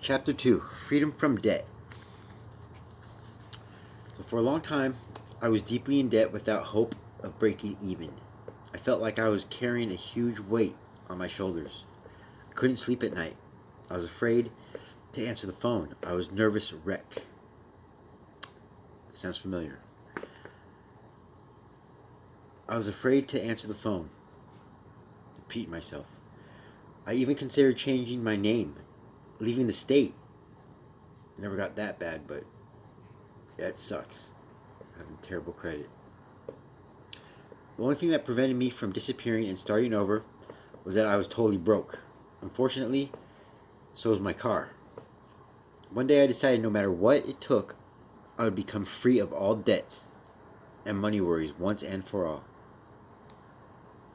Chapter 2, Freedom from Debt. So for a long time, I was deeply in debt without hope of breaking even. I felt like I was carrying a huge weight on my shoulders. I couldn't sleep at night. I was afraid to answer the phone. I was nervous wreck. Sounds familiar. I was afraid to answer the phone. Repeat myself. I even considered changing my name, leaving the state. Never got that bad, but yeah, it sucks. Having terrible credit. The only thing that prevented me from disappearing and starting over was that I was totally broke. Unfortunately, so was my car. One day I decided no matter what it took, I would become free of all debts and money worries once and for all.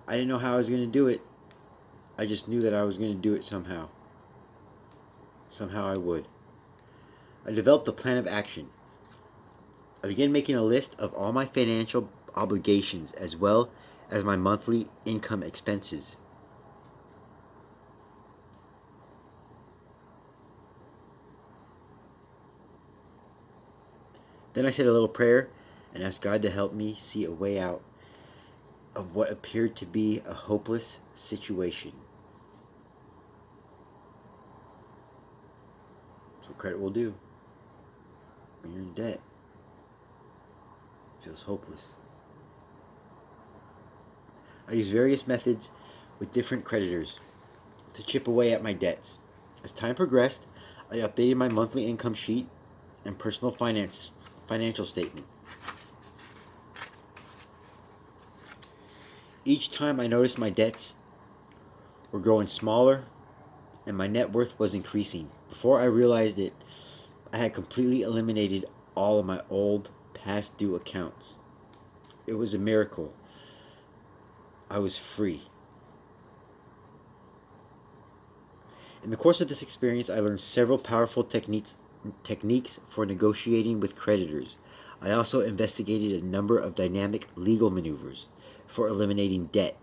I didn't know how I was going to do it. I just knew that I was going to do it somehow. Somehow I would. I developed a plan of action. I began making a list of all my financial obligations as well as my monthly income expenses. Then I said a little prayer and asked God to help me see a way out of what appeared to be a hopeless situation. That's what credit will do. When you're in debt, it feels hopeless. I used various methods with different creditors to chip away at my debts. As time progressed, I updated my monthly income sheet and personal financial statement. Each time I noticed my debts were growing smaller and my net worth was increasing. Before I realized it, I had completely eliminated all of my old past due accounts. It was a miracle. I was free. In the course of this experience, I learned several powerful techniques for negotiating with creditors. I also investigated a number of dynamic legal maneuvers for eliminating debt.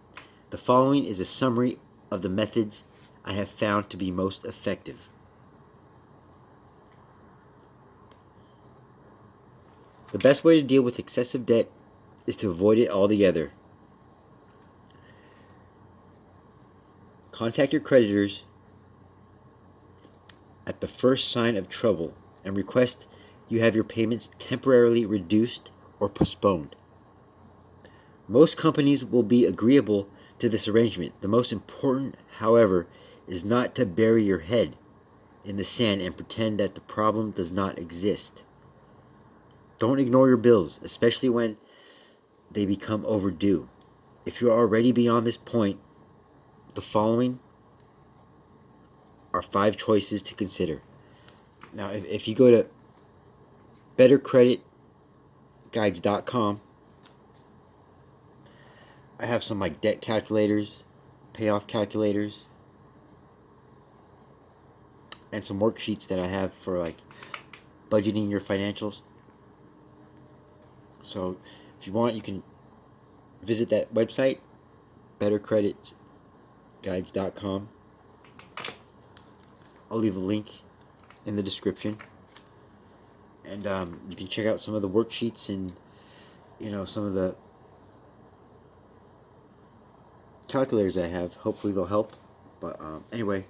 The following is a summary of the methods I have found to be most effective. The best way to deal with excessive debt is to avoid it altogether. Contact your creditors at the first sign of trouble and request you have your payments temporarily reduced or postponed. Most companies will be agreeable to this arrangement. The most important, however, is not to bury your head in the sand and pretend that the problem does not exist. Don't ignore your bills, especially when they become overdue. If you are already beyond this point, the following are 5 choices to consider. Now, if you go to bettercreditguides.com, I have some like debt calculators, payoff calculators, and some worksheets that I have for like budgeting your financials. So if you want, you can visit that website, bettercreditguides.com. I'll leave a link in the description, and you can check out some of the worksheets and some of the calculators I have. Hopefully they'll help. But anyway,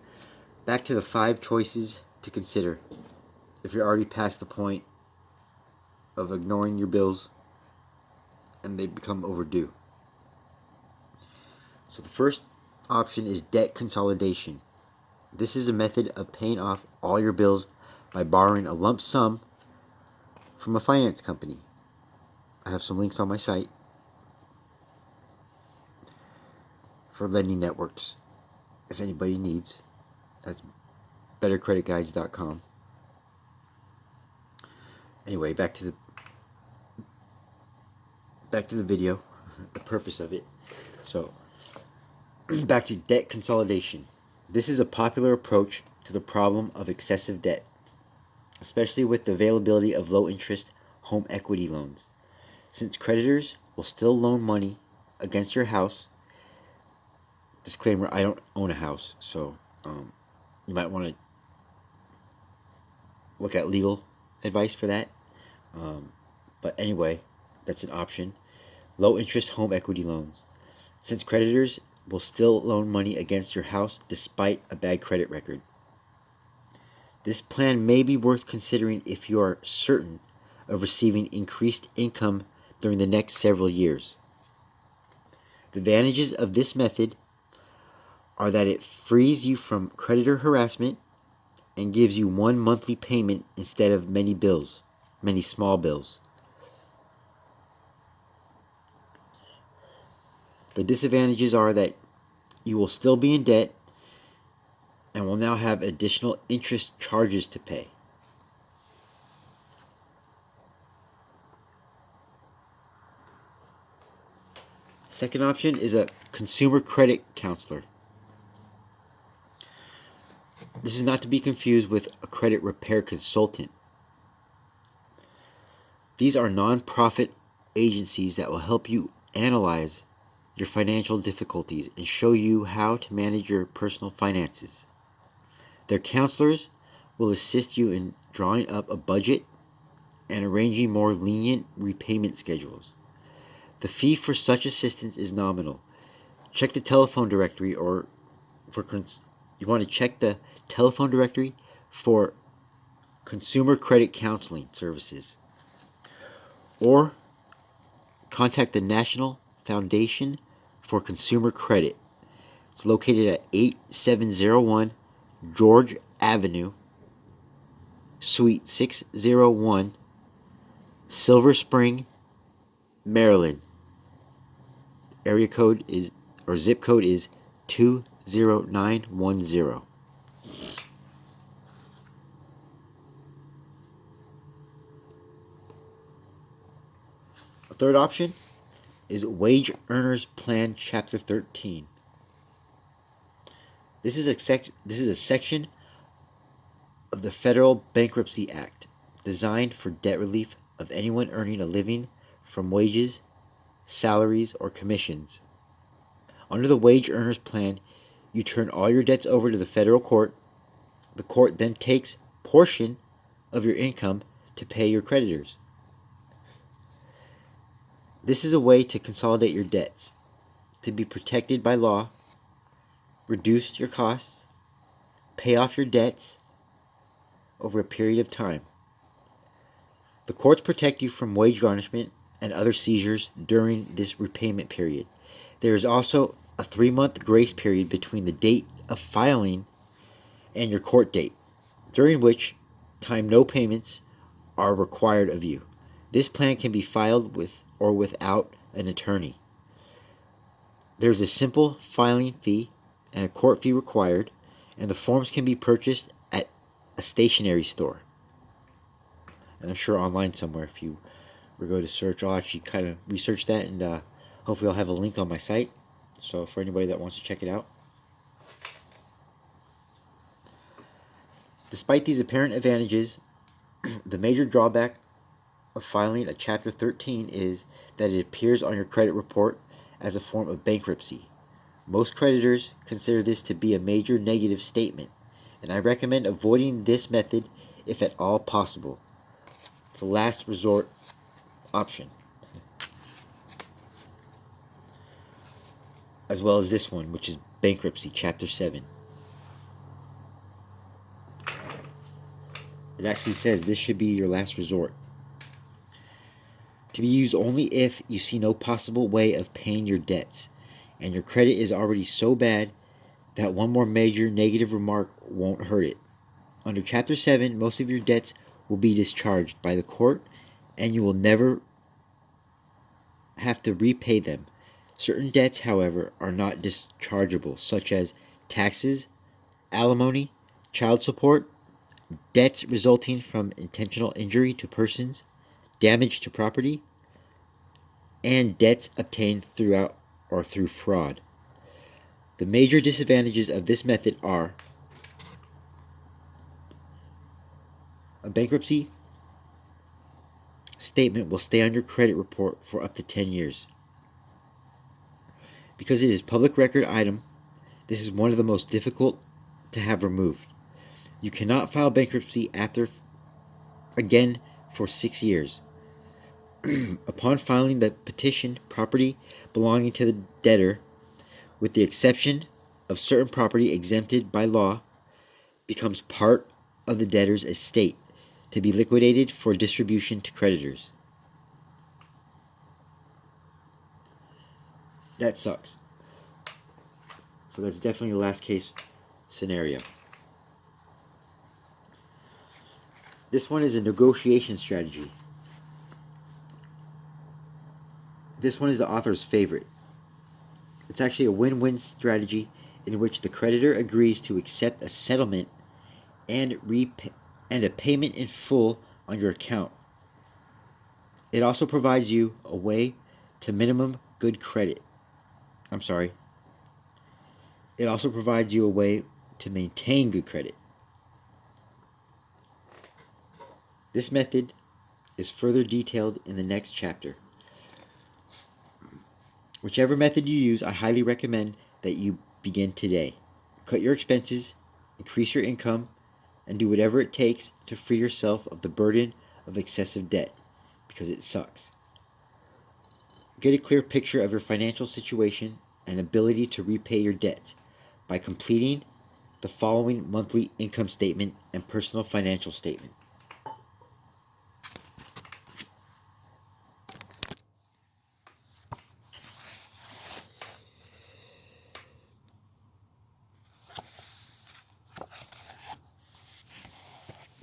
back to the 5 choices to consider if you're already past the point of ignoring your bills and they become overdue. So the first option is debt consolidation. This is a method of paying off all your bills by borrowing a lump sum from a finance company. I have some links on my site for lending networks if anybody needs. That's bettercreditguides.com. Anyway, back to the video, the purpose of it. So, back to debt consolidation. This is a popular approach to the problem of excessive debt, especially with the availability of low-interest home equity loans. Since creditors will still loan money against your house, disclaimer, I don't own a house, so you might want to look at legal advice for that. But anyway, that's an option. Low interest home equity loans. Since creditors will still loan money against your house despite a bad credit record. This plan may be worth considering if you are certain of receiving increased income during the next several years. The advantages of this method are that it frees you from creditor harassment and gives you one monthly payment instead of many small bills. The disadvantages are that you will still be in debt and will now have additional interest charges to pay. Second option is a consumer credit counselor. This is not to be confused with a credit repair consultant. These are non-profit agencies that will help you analyze your financial difficulties and show you how to manage your personal finances. Their counselors will assist you in drawing up a budget and arranging more lenient repayment schedules. The fee for such assistance is nominal. Check the telephone directory you want to check the telephone directory for consumer credit counseling services. Or contact the National Foundation for Consumer Credit. It's located at 8701 George Avenue, Suite 601, Silver Spring, Maryland. Area code is, or zip code is 20910. A third option is Wage Earners Plan Chapter 13. This is a section of the Federal Bankruptcy Act designed for debt relief of anyone earning a living from wages, salaries, or commissions. Under the Wage Earners Plan, you turn all your debts over to the federal court. The court then takes a portion of your income to pay your creditors. This is a way to consolidate your debts, to be protected by law, reduce your costs, pay off your debts over a period of time. The courts protect you from wage garnishment and other seizures during this repayment period. There is also a 3-month grace period between the date of filing and your court date, during which time no payments are required of you. This plan can be filed with or without an attorney. There's a simple filing fee and a court fee required, and the forms can be purchased at a stationery store. And I'm sure online somewhere, if you were go to search, I'll actually kind of research that, and hopefully I'll have a link on my site, so for anybody that wants to check it out. Despite these apparent advantages, the major drawback of filing a Chapter 13 is that it appears on your credit report as a form of bankruptcy. Most creditors consider this to be a major negative statement, and I recommend avoiding this method if at all possible. It's the last resort option. As well as this one, which is bankruptcy, Chapter 7. It actually says this should be your last resort, to be used only if you see no possible way of paying your debts, and your credit is already so bad that one more major negative remark won't hurt it. Under Chapter 7, most of your debts will be discharged by the court, and you will never have to repay them. Certain debts, however, are not dischargeable, such as taxes, alimony, child support, debts resulting from intentional injury to persons, damage to property, and debts obtained through fraud. The major disadvantages of this method are a bankruptcy statement will stay on your credit report for up to 10 years. Because it is public record item, this is one of the most difficult to have removed. You cannot file bankruptcy after again for 6 years. Upon filing the petition, property belonging to the debtor, with the exception of certain property exempted by law, becomes part of the debtor's estate to be liquidated for distribution to creditors. That sucks. So that's definitely the last case scenario. This one is a negotiation strategy. This one is the author's favorite. It's actually a win-win strategy in which the creditor agrees to accept a settlement and a payment in full on your account. It also provides you a way to minimum good credit. It also provides you a way to maintain good credit. This method is further detailed in the next chapter. Whichever method you use, I highly recommend that you begin today. Cut your expenses, increase your income, and do whatever it takes to free yourself of the burden of excessive debt, because it sucks. Get a clear picture of your financial situation and ability to repay your debts by completing the following monthly income statement and personal financial statement.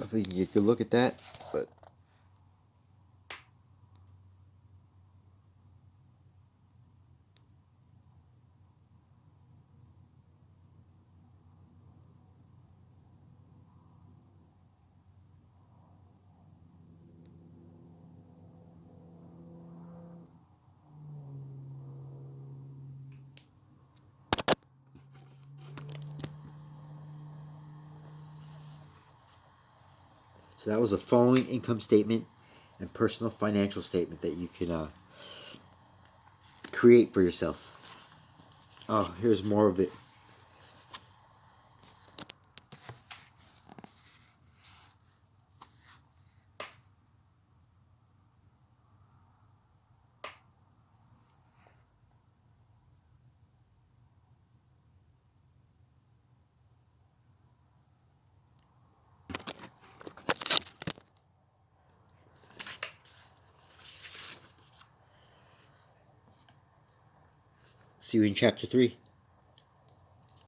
Hopefully you can get a good look at that, but so that was the following income statement and personal financial statement that you can create for yourself. Oh, here's more of it. See you in chapter 3.